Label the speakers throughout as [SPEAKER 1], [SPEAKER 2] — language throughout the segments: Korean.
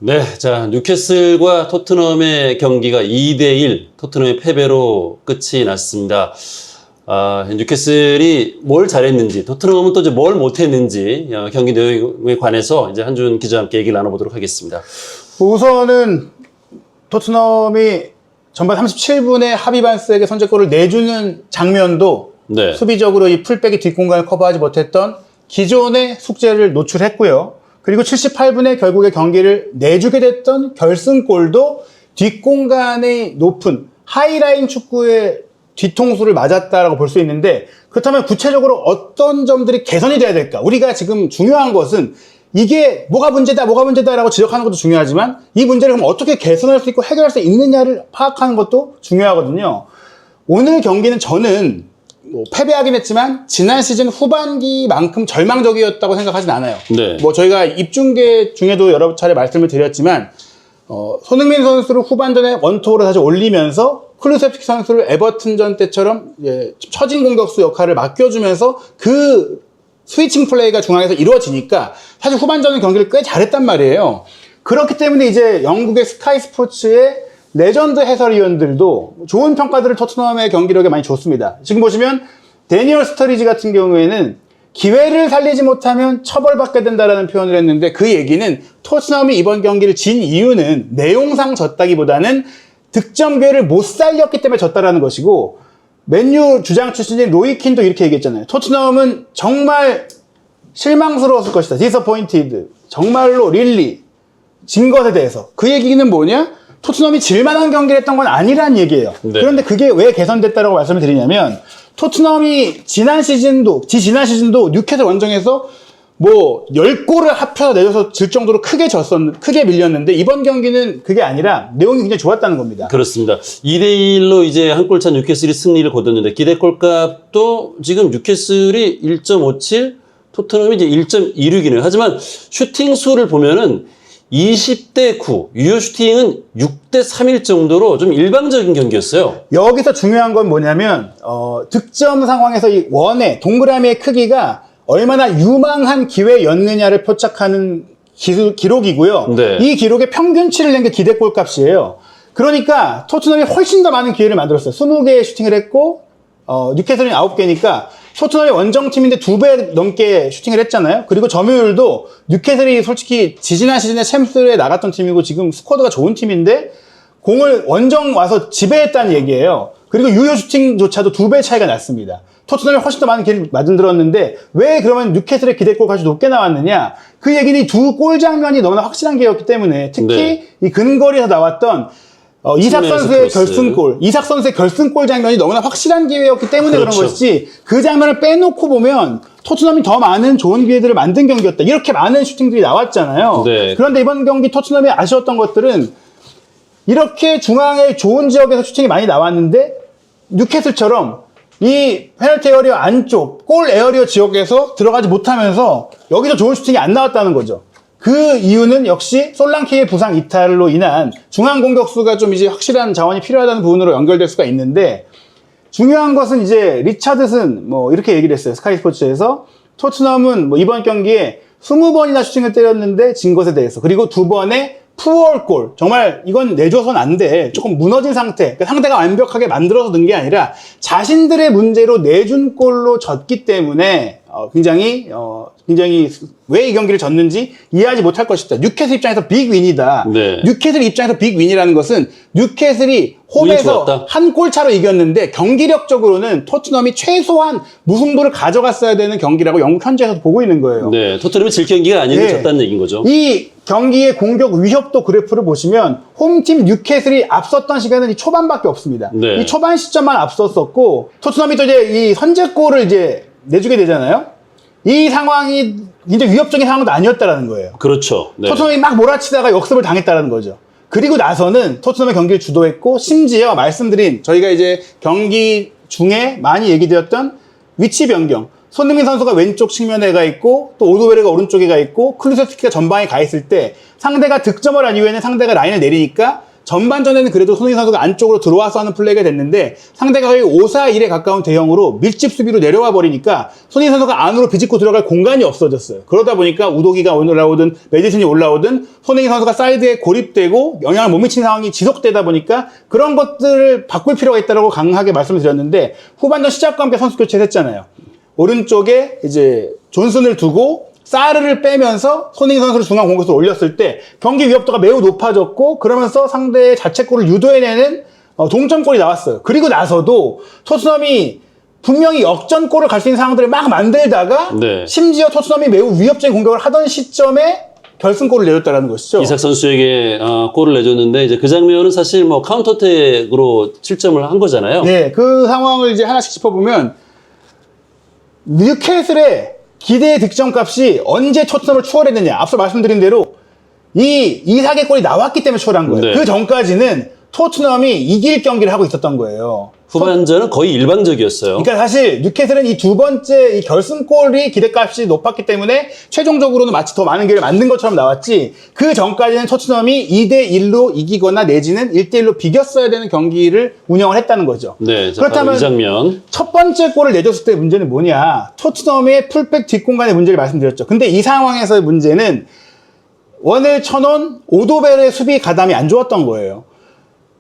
[SPEAKER 1] 네, 자, 뉴캐슬과 토트넘의 경기가 2대1 토트넘의 패배로 끝이 났습니다. 뉴캐슬이 뭘 잘했는지, 토트넘은 또 이제 뭘 못했는지 경기 내용에 관해서 이제 한준 기자와 함께 얘기를 나눠보도록 하겠습니다.
[SPEAKER 2] 우선은 토트넘이 전반 37분에 하비반스에게 선제골을 내주는 장면도
[SPEAKER 1] 네.
[SPEAKER 2] 수비적으로 이 풀백이 뒷공간을 커버하지 못했던 기존의 숙제를 노출했고요. 그리고 78분에 결국에 경기를 내주게 됐던 결승골도 뒷공간의 높은 하이라인 축구의 뒤통수를 맞았다라고 볼 수 있는데, 그렇다면 구체적으로 어떤 점들이 개선이 돼야 될까? 우리가 지금 중요한 것은 이게 뭐가 문제다라고 지적하는 것도 중요하지만 이 문제를 그럼 어떻게 개선할 수 있고 해결할 수 있느냐를 파악하는 것도 중요하거든요. 오늘 경기는 저는 패배하긴 했지만 지난 시즌 후반기만큼 절망적이었다고 생각하진 않아요.
[SPEAKER 1] 네.
[SPEAKER 2] 저희가 입중계 중에도 여러 차례 말씀을 드렸지만 손흥민 선수를 후반전에 원톱으로 다시 올리면서 클루세프스키 선수를 에버튼전 때처럼 처진 공격수 역할을 맡겨주면서 그 스위칭 플레이가 중앙에서 이루어지니까 사실 후반전은 경기를 꽤 잘했단 말이에요. 그렇기 때문에 이제 영국의 스카이 스포츠의 레전드 해설위원들도 좋은 평가들을 토트넘의 경기력에 많이 줬습니다. 지금 보시면 데니얼 스터리지 같은 경우에는 기회를 살리지 못하면 처벌받게 된다라는 표현을 했는데, 그 얘기는 토트넘이 이번 경기를 진 이유는 내용상 졌다기보다는 득점 기회를 못 살렸기 때문에 졌다라는 것이고, 맨유 주장 출신인 로이킨도 이렇게 얘기했잖아요. 토트넘은 정말 실망스러웠을 것이다. disappointed. 정말로 릴리 진 것에 대해서. 그 얘기는 뭐냐? 토트넘이 질만한 경기를 했던 건 아니란 얘기예요. 네. 그런데 그게 왜 개선됐다라고 말씀을 드리냐면, 토트넘이 지난 시즌도 뉴캐슬 원정에서 10골을 합쳐서 내줘서 질 정도로 크게 밀렸는데, 이번 경기는 그게 아니라 내용이 굉장히 좋았다는 겁니다.
[SPEAKER 1] 그렇습니다. 2대1로 이제 한 골차 뉴캐슬이 승리를 거뒀는데, 기대골값도 지금 뉴캐슬이 1.57, 토트넘이 이제 1.26이네요. 하지만 슈팅 수를 보면은 20대 9, 유효 슈팅은 6대 3일 정도로 좀 일방적인 경기였어요.
[SPEAKER 2] 여기서 중요한 건 뭐냐면, 득점 상황에서 이 원의 동그라미의 크기가 얼마나 유망한 기회였느냐를 포착하는 기록이고요. 네. 이 기록의 평균치를 낸 게 기대골 값이에요. 그러니까 토트넘이 훨씬 더 많은 기회를 만들었어요. 20개의 슈팅을 했고, 뉴캐슬은 9개니까 토트넘이 원정팀인데 2배 넘게 슈팅을 했잖아요. 그리고 점유율도 뉴캐슬이 솔직히 지지난 시즌에 챔스에 나갔던 팀이고 지금 스쿼드가 좋은 팀인데 공을 원정 와서 지배했다는 얘기예요. 그리고 유효 슈팅조차도 2배 차이가 났습니다. 토트넘이 훨씬 더 많은 기회를 만들었는데 왜 그러면 뉴캐슬의 기대골 값이 높게 나왔느냐? 그 얘기는 두 골 장면이 너무나 확실한 게였기 때문에, 특히 네. 이 근거리에서 나왔던 이삭 선수의 결승골 장면이 너무나 확실한 기회였기 때문에 그렇죠. 그런 것이지, 그 장면을 빼놓고 보면 토트넘이 더 많은 좋은 기회들을 만든 경기였다. 이렇게 많은 슈팅들이 나왔잖아요. 네. 그런데 이번 경기 토트넘이 아쉬웠던 것들은 이렇게 중앙의 좋은 지역에서 슈팅이 많이 나왔는데 뉴캐슬처럼 이 페널티 에어리어 안쪽 골 에어리어 지역에서 들어가지 못하면서 여기서 좋은 슈팅이 안 나왔다는 거죠. 그 이유는 역시 솔랑키의 부상 이탈로 인한 중앙 공격수가 좀 이제 확실한 자원이 필요하다는 부분으로 연결될 수가 있는데, 중요한 것은 이제 리차드슨 이렇게 얘기를 했어요. 스카이 스포츠에서 토트넘은 이번 경기에 20번이나 슈팅을 때렸는데 진 것에 대해서, 그리고 2번의 푸얼골, 정말 이건 내줘선 안 돼. 조금 무너진 상태. 그러니까 상대가 완벽하게 만들어서 넣은 게 아니라 자신들의 문제로 내준 골로 졌기 때문에 굉장히 왜 이 경기를 졌는지 이해하지 못할 것이다. 뉴캐슬 입장에서 빅윈이다. 네. 뉴캐슬 입장에서 빅윈이라는 것은 뉴캐슬이 홈에서 한 골 차로 이겼는데 경기력적으로는 토트넘이 최소한 무승부를 가져갔어야 되는 경기라고 영국 현지에서 보고 있는 거예요.
[SPEAKER 1] 네, 토트넘이 질 경기가 아닌데 졌다는 얘기인 거죠.
[SPEAKER 2] 이 경기의 공격 위협도 그래프를 보시면 홈팀 뉴캐슬이 앞섰던 시간은 이 초반밖에 없습니다. 네. 이 초반 시점만 앞섰었고, 토트넘이 또 이제 이 선제골을 이제 내주게 되잖아요. 이 상황이 굉장히 위협적인 상황도 아니었다라는 거예요.
[SPEAKER 1] 그렇죠. 네.
[SPEAKER 2] 토트넘이 막 몰아치다가 역습을 당했다라는 거죠. 그리고 나서는 토트넘의 경기를 주도했고, 심지어 말씀드린 저희가 이제 경기 중에 많이 얘기되었던 위치 변경. 손흥민 선수가 왼쪽 측면에 가 있고 또 오도베르가 오른쪽에 가 있고 클루세스키가 전방에 가 있을 때 상대가 득점을 한 이후에는 상대가 라인을 내리니까 전반전에는 그래도 손흥민 선수가 안쪽으로 들어와서 하는 플레이가 됐는데 상대가 거의 5-4-1에 가까운 대형으로 밀집 수비로 내려와 버리니까 손흥민 선수가 안으로 비집고 들어갈 공간이 없어졌어요. 그러다 보니까 우도기가 올라오든 메디슨이 올라오든 손흥민 선수가 사이드에 고립되고 영향을 못 미치는 상황이 지속되다 보니까 그런 것들을 바꿀 필요가 있다고 강하게 말씀을 드렸는데 후반전 시작과 함께 선수 교체를 했잖아요. 오른쪽에 이제 존슨을 두고 사르를 빼면서 손흥민 선수를 중앙 공격수로 올렸을 때 경기 위협도가 매우 높아졌고 그러면서 상대의 자책골을 유도해내는 동점골이 나왔어요. 그리고 나서도 토트넘이 분명히 역전골을 갈 수 있는 상황들을 막 만들다가
[SPEAKER 1] 네.
[SPEAKER 2] 심지어 토트넘이 매우 위협적인 공격을 하던 시점에 결승골을 내줬다는 것이죠.
[SPEAKER 1] 이삭 선수에게 골을 내줬는데 이제 그 장면은 사실 뭐 카운터택으로 7점을 한 거잖아요.
[SPEAKER 2] 네, 그 상황을 이제 하나씩 짚어보면 뉴캐슬의 기대의 득점값이 언제 토트넘을 추월했느냐. 앞서 말씀드린 대로 이 이삭의 골이 나왔기 때문에 추월한 거예요.
[SPEAKER 1] 네.
[SPEAKER 2] 그 전까지는 토트넘이 이길 경기를 하고 있었던 거예요.
[SPEAKER 1] 후반전은 거의 일방적이었어요.
[SPEAKER 2] 그러니까 사실 뉴캐슬은 이 두 번째 이 결승골이 기대값이 높았기 때문에 최종적으로는 마치 더 많은 기회를 만든 것처럼 나왔지 그 전까지는 토트넘이 2-1로 이기거나 내지는 1-1로 비겼어야 되는 경기를 운영을 했다는 거죠.
[SPEAKER 1] 네,
[SPEAKER 2] 그렇다면
[SPEAKER 1] 이 장면.
[SPEAKER 2] 첫 번째 골을 내줬을 때 문제는 뭐냐? 토트넘의 풀백 뒷공간의 문제를 말씀드렸죠. 근데 이 상황에서의 문제는 원을 쳐놓은 오도벨의 수비 가담이 안 좋았던 거예요.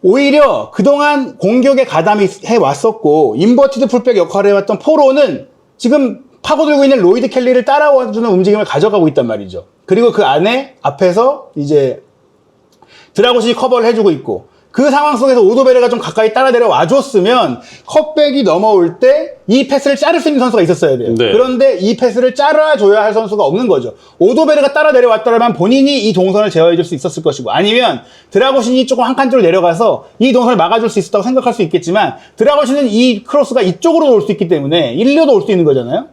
[SPEAKER 2] 오히려 그동안 공격에 가담이 해왔었고 인버티드 풀백 역할을 해왔던 포로는 지금 파고들고 있는 로이드 켈리를 따라와주는 움직임을 가져가고 있단 말이죠. 그리고 그 안에 앞에서 이제 드라고시 커버를 해주고 있고 그 상황 속에서 오도베르가 좀 가까이 따라 내려와 줬으면 컵백이 넘어올 때 이 패스를 자를 수 있는 선수가 있었어야 돼요.
[SPEAKER 1] 네.
[SPEAKER 2] 그런데 이 패스를 잘라줘야 할 선수가 없는 거죠. 오도베르가 따라 내려왔더라면 본인이 이 동선을 제어해줄 수 있었을 것이고 아니면 드라고신이 조금 한 칸 쪽으로 내려가서 이 동선을 막아줄 수 있었다고 생각할 수 있겠지만 드라고신은 이 크로스가 이쪽으로 올 수 있기 때문에 일로도 올 수 있는 거잖아요.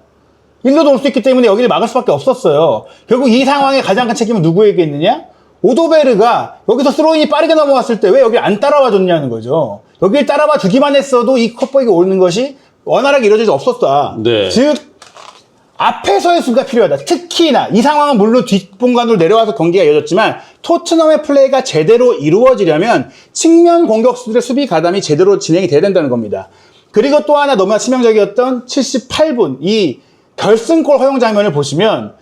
[SPEAKER 2] 일로도 올 수 있기 때문에 여기를 막을 수밖에 없었어요. 결국 이 상황에 가장 큰 책임은 누구에게 있느냐? 오도베르가 여기서 스로인이 빠르게 넘어왔을 때 왜 여기 안 따라와 줬냐는 거죠. 여기를 따라와 주기만 했어도 이 컵백이 오는 것이 원활하게 이루어질 수 없었다.
[SPEAKER 1] 네.
[SPEAKER 2] 즉 앞에서의 수가 필요하다. 특히나 이 상황은 물론 뒷공간으로 내려와서 경기가 이어졌지만 토트넘의 플레이가 제대로 이루어지려면 측면 공격수들의 수비 가담이 제대로 진행이 돼야 된다는 겁니다. 그리고 또 하나 너무나 치명적이었던 78분 이 결승골 허용 장면을 보시면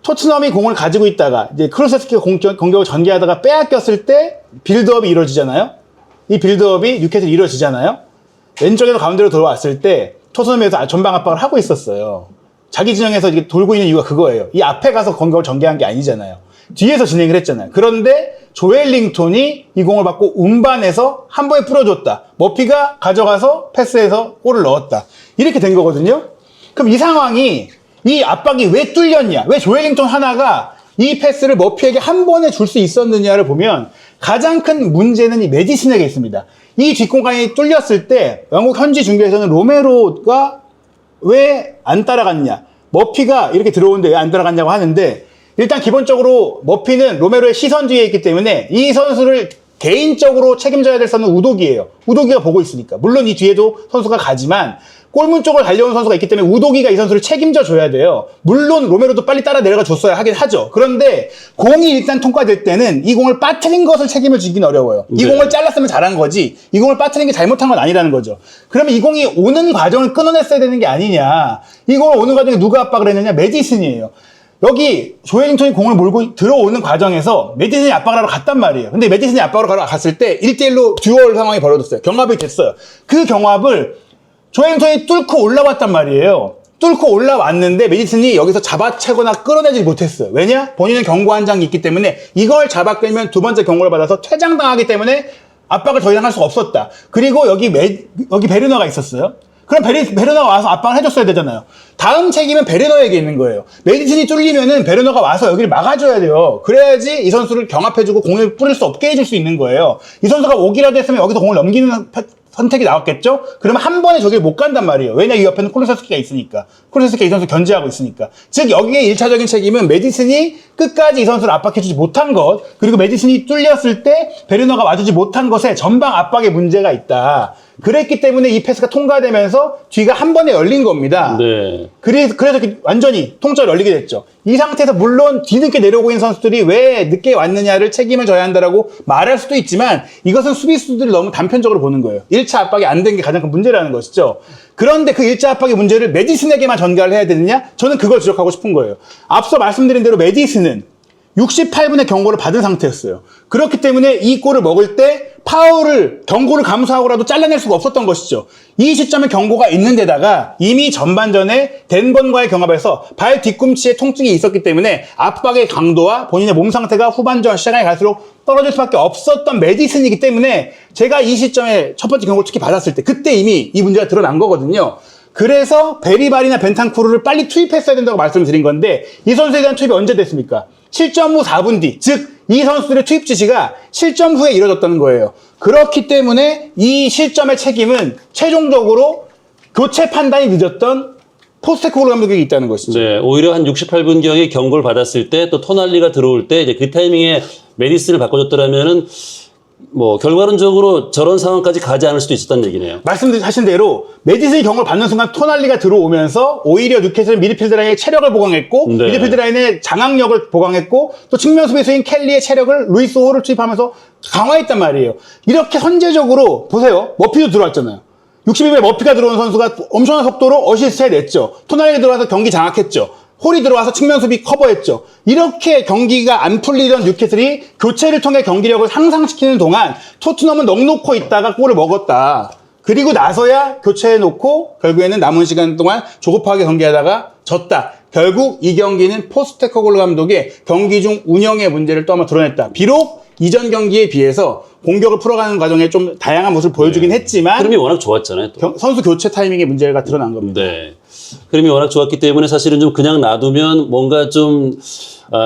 [SPEAKER 2] 토트넘이 공을 가지고 있다가 이제 크루세스키가 공격을 전개하다가 빼앗겼을 때 빌드업이 이루어지잖아요. 이 빌드업이 뉴캐슬이 이루어지잖아요. 왼쪽에서 가운데로 돌아왔을 때 토트넘에서 전방 압박을 하고 있었어요. 자기 진영에서 이렇게 돌고 있는 이유가 그거예요. 이 앞에 가서 공격을 전개한 게 아니잖아요. 뒤에서 진행을 했잖아요. 그런데 조엘링톤이 이 공을 받고 운반해서 한 번에 뿌려줬다. 머피가 가져가서 패스해서 골을 넣었다. 이렇게 된 거거든요. 그럼 이 상황이 이 압박이 왜 뚫렸냐? 왜 조엘링턴 하나가 이 패스를 머피에게 한 번에 줄 수 있었느냐를 보면 가장 큰 문제는 이 메디슨에게 있습니다. 이 뒷공간이 뚫렸을 때 영국 현지 중계에서는 로메로가 왜 안 따라갔냐? 머피가 이렇게 들어오는데 왜 안 따라갔냐고 하는데 일단 기본적으로 머피는 로메로의 시선 뒤에 있기 때문에 이 선수를 개인적으로 책임져야 될 선수는 우도기예요. 우도기가 보고 있으니까. 물론 이 뒤에도 선수가 가지만 골문 쪽을 달려온 선수가 있기 때문에 우도기가 이 선수를 책임져 줘야 돼요. 물론 로메로도 빨리 따라 내려가 줬어야 하긴 하죠. 그런데 공이 일단 통과될 때는 이 공을 빠뜨린 것을 책임을 지긴 어려워요. 이
[SPEAKER 1] 네.
[SPEAKER 2] 공을 잘랐으면 잘한 거지 이 공을 빠뜨린 게 잘못한 건 아니라는 거죠. 그러면 이 공이 오는 과정을 끊어냈어야 되는 게 아니냐. 이 공을 오는 과정에 누가 압박을 했느냐? 메디슨이에요. 여기 조엘링턴이 공을 몰고 들어오는 과정에서 메디슨이 압박을 하러 갔단 말이에요. 근데 메디슨이 압박을 하러 갔을 때 1대1로 듀얼 상황이 벌어졌어요. 경합이 됐어요. 그 경합을 조엘링턴이 뚫고 올라왔단 말이에요. 뚫고 올라왔는데 메디슨이 여기서 잡아채거나 끌어내지 못했어요. 왜냐? 본인은 경고 한 장이 있기 때문에 이걸 잡아 끌면 두 번째 경고를 받아서 퇴장당하기 때문에 압박을 더 이상 할 수가 없었다. 그리고 여기 베르너가 있었어요. 그럼 베르너가 와서 압박을 해줬어야 되잖아요. 다음 책임은 베르너에게 있는 거예요. 메디슨이 뚫리면은 베르너가 와서 여기를 막아줘야 돼요. 그래야지 이 선수를 경합해주고 공을 뿌릴 수 없게 해줄 수 있는 거예요. 이 선수가 오기라도 했으면 여기서 공을 넘기는 선택이 나왔겠죠? 그러면 한 번에 저길 못 간단 말이에요. 왜냐, 이 옆에는 콜루세스키가 있으니까. 콜루세스키가 이 선수 견제하고 있으니까. 즉, 여기에 1차적인 책임은 메디슨이 끝까지 이 선수를 압박해주지 못한 것, 그리고 메디슨이 뚫렸을 때 베르너가 와주지 못한 것에 전방 압박에 문제가 있다. 그랬기 때문에 이 패스가 통과되면서 뒤가 한 번에 열린 겁니다.
[SPEAKER 1] 네.
[SPEAKER 2] 그래서 완전히 통째로 열리게 됐죠. 이 상태에서 물론 뒤늦게 내려오고 있는 선수들이 왜 늦게 왔느냐를 책임을 져야 한다라고 말할 수도 있지만 이것은 수비수들이 너무 단편적으로 보는 거예요. 1차 압박이 안 된 게 가장 큰 문제라는 것이죠. 그런데 그 1차 압박의 문제를 메디슨에게만 전가를 해야 되느냐? 저는 그걸 지적하고 싶은 거예요. 앞서 말씀드린 대로 메디슨은 68분의 경고를 받은 상태였어요. 그렇기 때문에 이 골을 먹을 때 파울을 경고를 감수하고라도 잘라낼 수가 없었던 것이죠. 이 시점에 경고가 있는 데다가 이미 전반전에 덴번과의 경합에서 발 뒤꿈치에 통증이 있었기 때문에 압박의 강도와 본인의 몸 상태가 후반전 시간이 갈수록 떨어질 수밖에 없었던 메디슨이기 때문에 제가 이 시점에 첫 번째 경고를 특히 받았을 때 그때 이미 이 문제가 드러난 거거든요. 그래서 베리발이나 벤탄쿠르를 빨리 투입했어야 된다고 말씀을 드린 건데 이 선수에 대한 투입이 언제 됐습니까? 실점 후 4분 뒤, 즉 이 선수들의 투입 지시가 실점 후에 이뤄졌다는 거예요. 그렇기 때문에 이 실점의 책임은 최종적으로 교체 판단이 늦었던 포스테코글루 감독에게 있다는 것이죠.
[SPEAKER 1] 네, 오히려 한 68분경에 경고를 받았을 때 또 토날리가 들어올 때 이제 그 타이밍에 메디슨을 바꿔줬더라면은 뭐 결과론적으로 저런 상황까지 가지 않을 수도 있었다는 얘기네요.
[SPEAKER 2] 말씀하신 대로 메디슨이 경고를 받는 순간 토날리가 들어오면서 오히려 뉴캐슬은 미드필드 라인의 체력을 보강했고
[SPEAKER 1] 네.
[SPEAKER 2] 미드필드 라인의 장악력을 보강했고 또 측면 수비수인 켈리의 체력을 루이스 호를 투입하면서 강화했단 말이에요. 이렇게 선제적으로 보세요. 머피도 들어왔잖아요. 62분에 머피가 들어온 선수가 엄청난 속도로 어시스트 해냈죠. 토날리가 들어와서 경기 장악했죠. 홀이 들어와서 측면 수비 커버했죠. 이렇게 경기가 안 풀리던 뉴캐슬이 교체를 통해 경기력을 상승시키는 동안 토트넘은 넉놓고 있다가 골을 먹었다. 그리고 나서야 교체해놓고 결국에는 남은 시간 동안 조급하게 경기하다가 졌다. 결국 이 경기는 포스테코글루 감독의 경기 중 운영의 문제를 또 한번 드러냈다. 비록 이전 경기에 비해서 공격을 풀어가는 과정에 좀 다양한 모습을 보여주긴 했지만
[SPEAKER 1] 흐름이 워낙 좋았잖아요. 또.
[SPEAKER 2] 선수 교체 타이밍의 문제가 드러난 겁니다.
[SPEAKER 1] 네. 흐름이 워낙 좋았기 때문에 사실은 좀 그냥 놔두면 뭔가 좀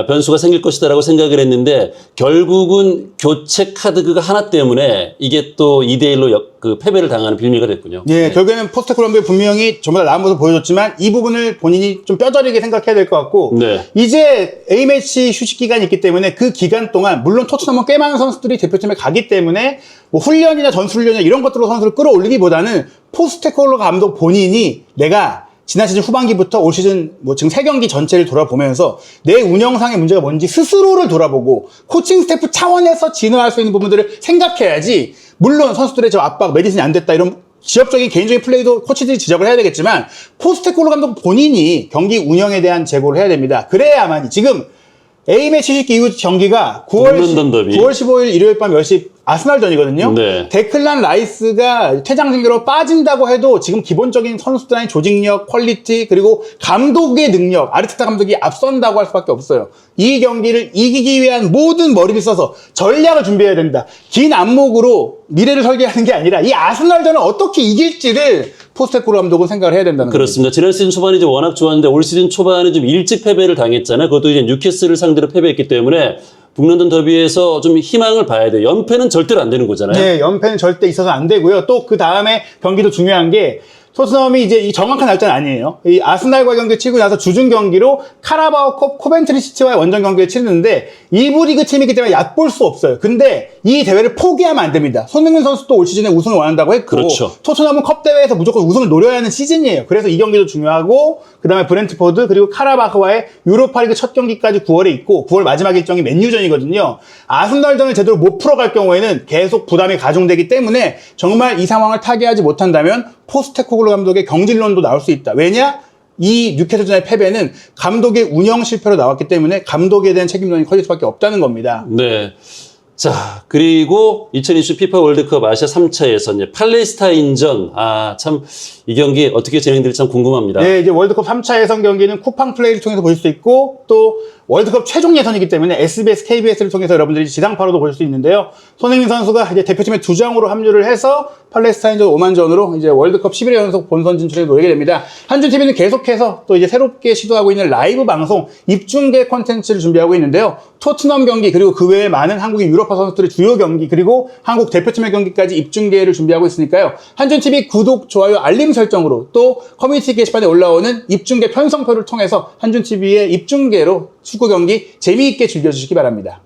[SPEAKER 1] 변수가 생길 것이다라고 생각을 했는데 결국은 교체 카드가 하나 때문에 이게 또 2대1로 그 패배를 당하는 빌미가 됐군요.
[SPEAKER 2] 예, 결국에는 포스테코글루 감독이 분명히 정말 나은 모습을 보여줬지만 이 부분을 본인이 좀 뼈저리게 생각해야 될 것 같고
[SPEAKER 1] 네.
[SPEAKER 2] 이제 A매치 휴식 기간이 있기 때문에 그 기간 동안 물론 토트넘은 꽤 많은 선수들이 대표팀에 가기 때문에 뭐 훈련이나 전술훈련이나 이런 것들로 선수를 끌어올리기보다는 포스테코글루 감독 본인이 내가 지난 시즌 후반기부터 올 시즌 뭐 지금 3경기 전체를 돌아보면서 내 운영상의 문제가 뭔지 스스로를 돌아보고 코칭 스태프 차원에서 진화할 수 있는 부분들을 생각해야지 물론 선수들의 저 압박, 메디슨이 안 됐다 이런 지역적인 개인적인 플레이도 코치들이 지적을 해야 되겠지만 포스테코글루 감독 본인이 경기 운영에 대한 제고를 해야 됩니다. 그래야만이 지금 A매치 휴식 이후 경기가 9월 15일 일요일 밤 10시 아스날전이거든요.
[SPEAKER 1] 네.
[SPEAKER 2] 데클란 라이스가 퇴장 징계로 빠진다고 해도 지금 기본적인 선수들의 조직력, 퀄리티 그리고 감독의 능력, 아르테타 감독이 앞선다고 할 수밖에 없어요. 이 경기를 이기기 위한 모든 머리를 써서 전략을 준비해야 된다. 긴 안목으로 미래를 설계하는 게 아니라 이 아스날전을 어떻게 이길지를 포스테코글루 감독은 생각을 해야 된다는 거죠.
[SPEAKER 1] 그렇습니다. 지난 시즌 초반이 이제 워낙 좋았는데 올 시즌 초반에 좀 일찍 패배를 당했잖아요. 그것도 이제 뉴캐슬을 상대로 패배했기 때문에 북런던 더비에서 좀 희망을 봐야 돼요. 연패는 절대로 안 되는 거잖아요.
[SPEAKER 2] 네, 연패는 절대 있어서 안 되고요. 또 그 다음에 경기도 중요한 게 토트넘이 이제 이 정확한 날짜는 아니에요. 이 아스날과 경기 치고 나서 주중 경기로 카라바오컵 코벤트리 시티와의 원정 경기를 치르는데 2부 리그 팀이기 때문에 얕볼 수 없어요. 근데 이 대회를 포기하면 안 됩니다. 손흥민 선수도 올 시즌에 우승을 원한다고 했고
[SPEAKER 1] 그렇죠.
[SPEAKER 2] 토트넘은 컵 대회에서 무조건 우승을 노려야 하는 시즌이에요. 그래서 이 경기도 중요하고 그다음에 브렌트포드 그리고 카라바흐와의 유로파리그 첫 경기까지 9월에 있고 9월 마지막 일정이 맨유전이거든요. 아스날전을 제대로 못 풀어갈 경우에는 계속 부담이 가중되기 때문에 정말 이 상황을 타개하지 못한다면 포스테코글루 감독의 경질론도 나올 수 있다. 왜냐? 이 뉴캐슬전의 패배는 감독의 운영 실패로 나왔기 때문에 감독에 대한 책임론이 커질 수밖에 없다는 겁니다.
[SPEAKER 1] 네. 자, 그리고 2020 피파 월드컵 아시아 3차에서 이제 팔레스타인전. 참, 이 경기 어떻게 진행될지 참 궁금합니다.
[SPEAKER 2] 네, 이제 월드컵 3차 예선 경기는 쿠팡 플레이를 통해서 보실 수 있고, 또 월드컵 최종 예선이기 때문에 SBS, KBS를 통해서 여러분들이 지상파로도 보실 수 있는데요. 손흥민 선수가 이제 대표팀의 2장으로 합류를 해서 팔레스타인전 5만전으로 이제 월드컵 11회 연속 본선 진출에 노리게 됩니다. 한준TV는 계속해서 또 이제 새롭게 시도하고 있는 라이브 방송, 입중계 콘텐츠를 준비하고 있는데요. 토트넘 경기, 그리고 그 외에 많은 한국인 유럽파 선수들의 주요 경기, 그리고 한국 대표팀의 경기까지 입중계를 준비하고 있으니까요. 한준TV 구독, 좋아요, 알림 설정으로 또 커뮤니티 게시판에 올라오는 입중계 편성표를 통해서 한준TV의 입중계로 축구 경기 재미있게 즐겨주시기 바랍니다.